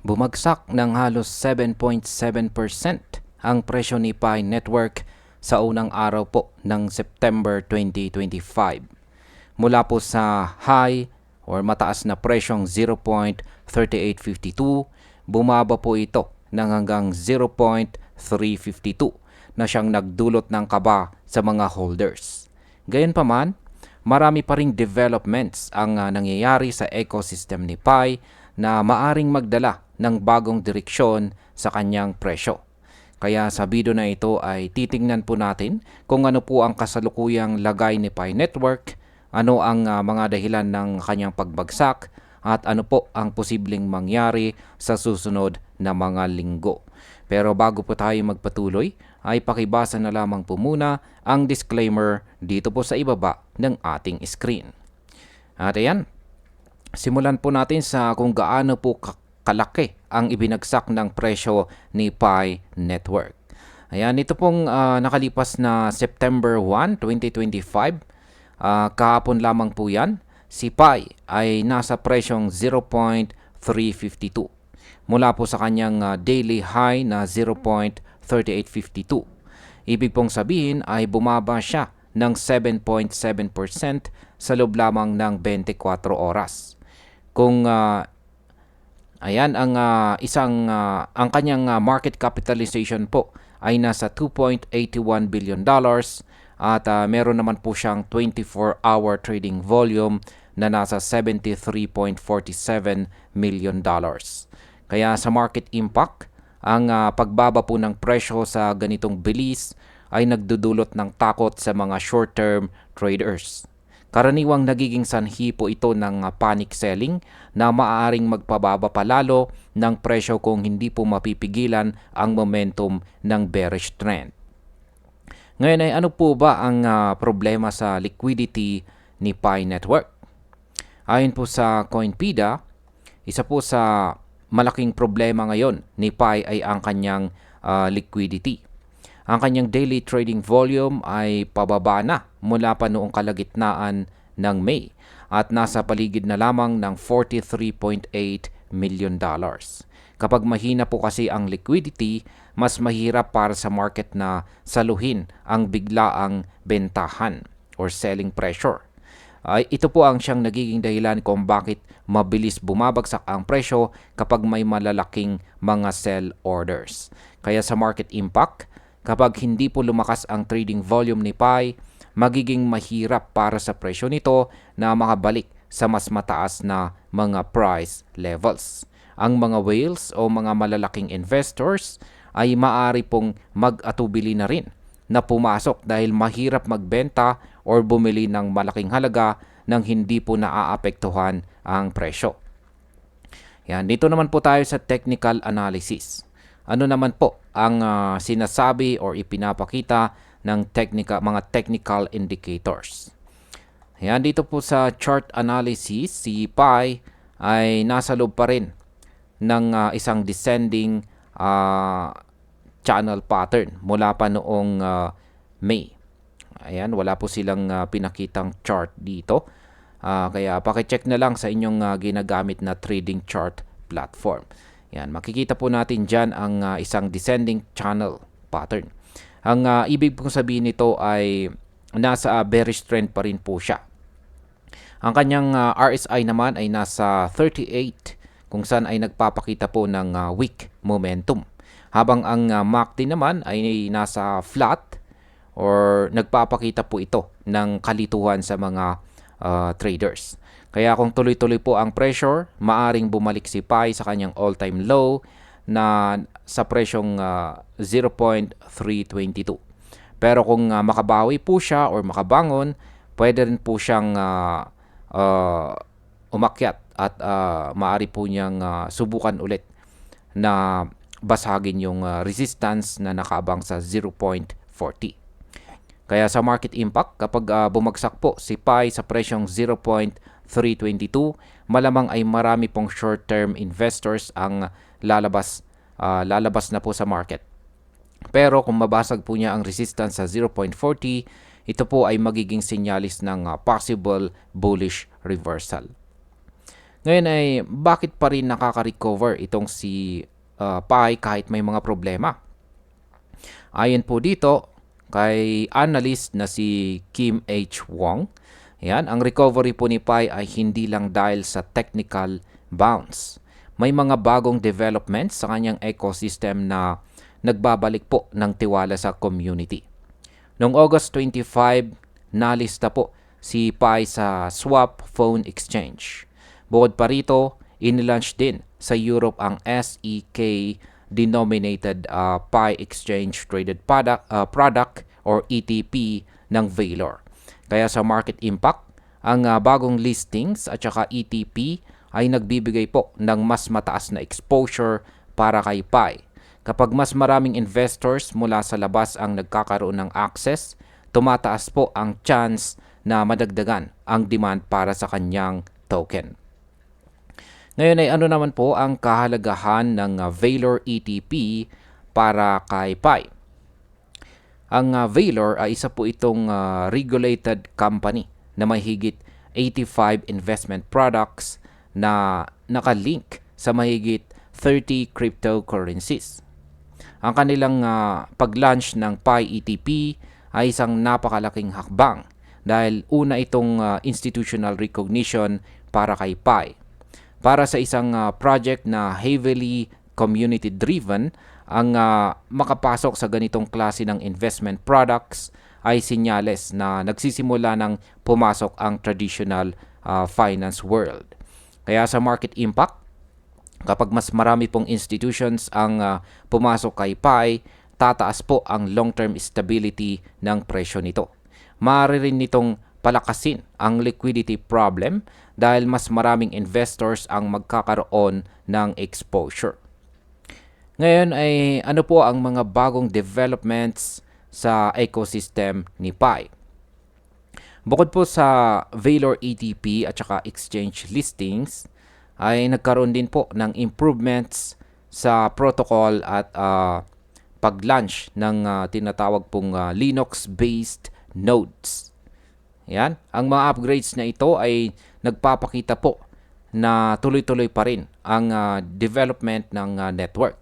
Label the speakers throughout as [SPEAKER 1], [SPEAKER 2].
[SPEAKER 1] Bumagsak ng halos 7.7% ang presyo ni Pi Network sa unang araw po ng September 2025. Mula po sa high or mataas na presyong 0.3852, bumaba po ito ng hanggang 0.352 na siyang nagdulot ng kaba sa mga holders. Gayunpaman, marami pa ring developments ang nangyayari sa ecosystem ni Pi na maaring magdala ng bagong direksyon sa kanyang presyo. Kaya sa video na ito ay titingnan po natin kung ano po ang kasalukuyang lagay ni Pi Network, ano ang mga dahilan ng kanyang pagbagsak, at ano po ang posibleng mangyari sa susunod na mga linggo. Pero bago po tayo magpatuloy, ay pakibasa na lamang po muna ang disclaimer dito po sa ibaba ng ating screen. At ayan, simulan po natin sa kung gaano po kalaki ang ibinagsak ng presyo ni Pi Network. Ayan, ito pong nakalipas na September 1, 2025, kahapon lamang po yan, si Pi ay nasa presyong 0.352 mula po sa kanyang daily high na 0.3852. Ibig pong sabihin ay bumaba siya ng 7.7% sa loob lamang ng 24 oras. Kung ayan ang ang kanyang market capitalization po ay nasa $2.81 billion at meron naman po siyang 24-hour trading volume na nasa $73.47 million. Kaya sa market impact, ang pagbaba po ng presyo sa ganitong bilis ay nagdudulot ng takot sa mga short-term traders. Karaniwang nagiging sanhi po ito ng panic selling na maaaring magpababa palalo ng presyo kung hindi po mapipigilan ang momentum ng bearish trend. Ngayon ay ano po ba ang problema sa liquidity ni Pi Network? Ayon po sa Coinpedia, isa po sa malaking problema ngayon ni Pi ay ang kanyang liquidity. Ang kanyang daily trading volume ay pababa na mula pa noong kalagitnaan ng May at nasa paligid na lamang ng $43.8 million. Kapag mahina po kasi ang liquidity, mas mahirap para sa market na saluhin ang biglaang bentahan or selling pressure. Ito po ang siyang nagiging dahilan kung bakit mabilis bumabagsak ang presyo kapag may malalaking mga sell orders. Kaya sa market impact, kapag hindi po lumakas ang trading volume ni Pi, magiging mahirap para sa presyo nito na makabalik sa mas mataas na mga price levels. Ang mga whales o mga malalaking investors ay maaari pong mag-atubili na rin na pumasok dahil mahirap magbenta or bumili ng malaking halaga nang hindi po naaapektuhan ang presyo. Yan, dito naman po tayo sa technical analysis. Ano naman po ang sinasabi or ipinapakita ng mga technical indicators? Yan, dito po sa chart analysis, si Pi ay nasa loob pa rin ng isang descending channel pattern mula pa noong May. Ayan, wala po silang pinakitang chart dito. Kaya pakicheck na lang sa inyong ginagamit na trading chart platform. Yan, makikita po natin dyan ang isang descending channel pattern. Ang ibig kong sabihin nito ay nasa bearish trend pa rin po siya. Ang kanyang RSI naman ay nasa 38 kung saan ay nagpapakita po ng weak momentum. Habang ang MACD naman ay nasa flat or nagpapakita po ito ng kalituhan sa mga traders. Kaya kung tuloy-tuloy po ang pressure, maaring bumalik si Pi sa kanyang all-time low na sa presyong 0.322. Pero kung makabawi po siya or makabangon, pwede rin po siyang umakyat at maaari po niyang subukan ulit na basagin yung resistance na nakaabang sa 0.40. Kaya sa market impact, kapag bumagsak po si Pi sa presyong 0.322, malamang ay marami pong short-term investors ang lalabas na po sa market. Pero kung mabasag po niya ang resistance sa 0.40, ito po ay magiging sinyalis ng possible bullish reversal. Ngayon ay bakit pa rin nakaka-recover itong si PAI kahit may mga problema? Ayon po dito kay analyst na si Kim H. Wong, yan, ang recovery po ni PAI ay hindi lang dahil sa technical bounce. May mga bagong developments sa kanyang ecosystem na nagbabalik po ng tiwala sa community. Noong August 25, nalista po si PAI sa Swap Phone Exchange. Bukod pa rito, inilaunch din sa Europe ang SEK-denominated PAI Exchange Traded Product or ETP ng Valor. Kaya sa market impact, ang bagong listings at saka ETP ay nagbibigay po ng mas mataas na exposure para kay PAI. Kapag mas maraming investors mula sa labas ang nagkakaroon ng access, tumataas po ang chance na madagdagan ang demand para sa kanyang token. Ngayon ay ano naman po ang kahalagahan ng Valor ETP para kay PAI? Ang Valor ay isa po itong regulated company na may higit 85 investment products na nakalink sa mahigit 30 cryptocurrencies. Ang kanilang pag-launch ng PAI ETP ay isang napakalaking hakbang dahil una itong institutional recognition para kay PAI. Para sa isang project na heavily community-driven, ang makapasok sa ganitong klase ng investment products ay sinyales na nagsisimula ng pumasok ang traditional finance world. Kaya sa market impact, kapag mas marami pong institutions ang pumasok kay PAI, tataas po ang long-term stability ng presyo nito. Maaari rin nitong palakasin ang liquidity problem dahil mas maraming investors ang magkakaroon ng exposure. Ngayon ay ano po ang mga bagong developments sa ecosystem ni PAI? Bukod po sa Valor ETP at saka exchange listings, ay nagkaroon din po ng improvements sa protocol at pag-launch ng tinatawag pong Linux-based nodes. Yan. Ang mga upgrades na ito ay nagpapakita po na tuloy-tuloy pa rin ang development ng network.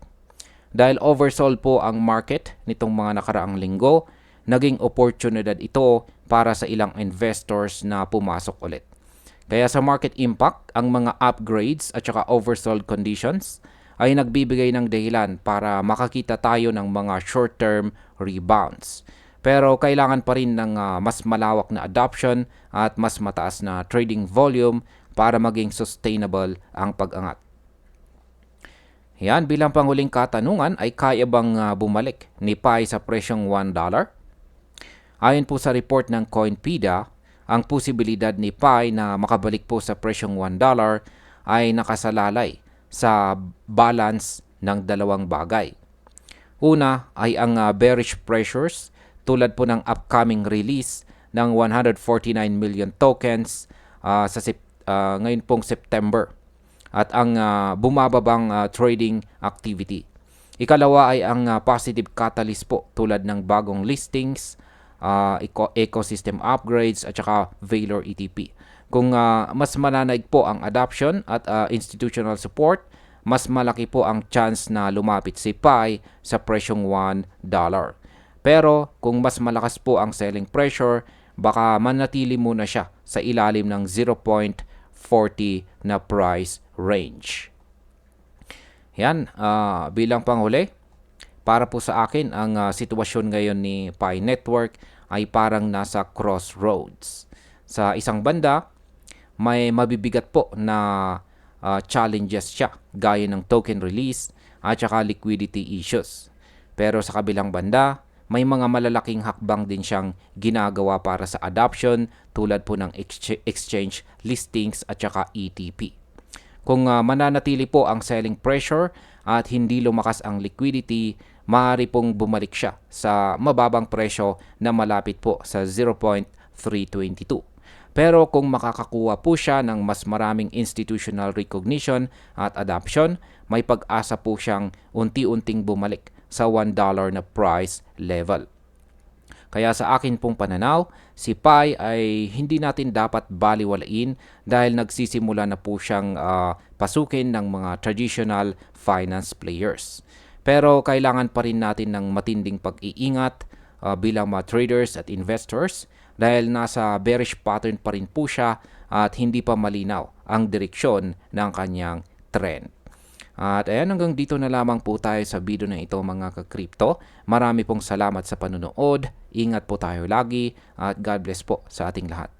[SPEAKER 1] Dahil oversold po ang market nitong mga nakaraang linggo, naging oportunidad ito para sa ilang investors na pumasok ulit. Kaya sa market impact, ang mga upgrades at saka oversold conditions ay nagbibigay ng dahilan para makakita tayo ng mga short-term rebounds. Pero kailangan pa rin ng mas malawak na adoption at mas mataas na trading volume para maging sustainable ang pag-angat. Yan, bilang panghuling katanungan ay kaya bang bumalik ni PAI sa presyong $1? Ayon po sa report ng Coinpedia, ang posibilidad ni PAI na makabalik po sa presyong $1 ay nakasalalay sa balance ng dalawang bagay. Una ay ang bearish pressures tulad po ng upcoming release ng 149 million tokens ngayon pong September at ang bumababang trading activity. Ikalawa ay ang positive catalyst po tulad ng bagong listings, ecosystem upgrades at saka Valor ETP. Kung mas mananaig po ang adoption at institutional support, mas malaki po ang chance na lumapit si PAI sa presyong $1. Pero kung mas malakas po ang selling pressure, baka manatili muna siya sa ilalim ng 0.40 na price range. Yan, bilang panghuli, para po sa akin, ang sitwasyon ngayon ni PAI Network ay parang nasa crossroads. Sa isang banda, may mabibigat po na challenges siya gaya ng token release at saka liquidity issues. Pero sa kabilang banda, may mga malalaking hakbang din siyang ginagawa para sa adoption tulad po ng exchange listings at saka ETP. Kung mananatili po ang selling pressure at hindi lumakas ang liquidity, maaari pong bumalik siya sa mababang presyo na malapit po sa 0.322. Pero kung makakakuha po siya ng mas maraming institutional recognition at adoption, may pag-asa po siyang unti-unting bumalik sa $1 na price level. Kaya sa akin pong pananaw, si Pi ay hindi natin dapat baliwalain dahil nagsisimula na po siyang pasukin ng mga traditional finance players. Pero kailangan pa rin natin ng matinding pag-iingat bilang mga traders at investors dahil nasa bearish pattern pa rin po siya at hindi pa malinaw ang direksyon ng kanyang trend. At ayan, hanggang dito na lamang po tayo sa video na ito mga ka-crypto. Marami pong salamat sa panonood. Ingat po tayo lagi at God bless po sa ating lahat.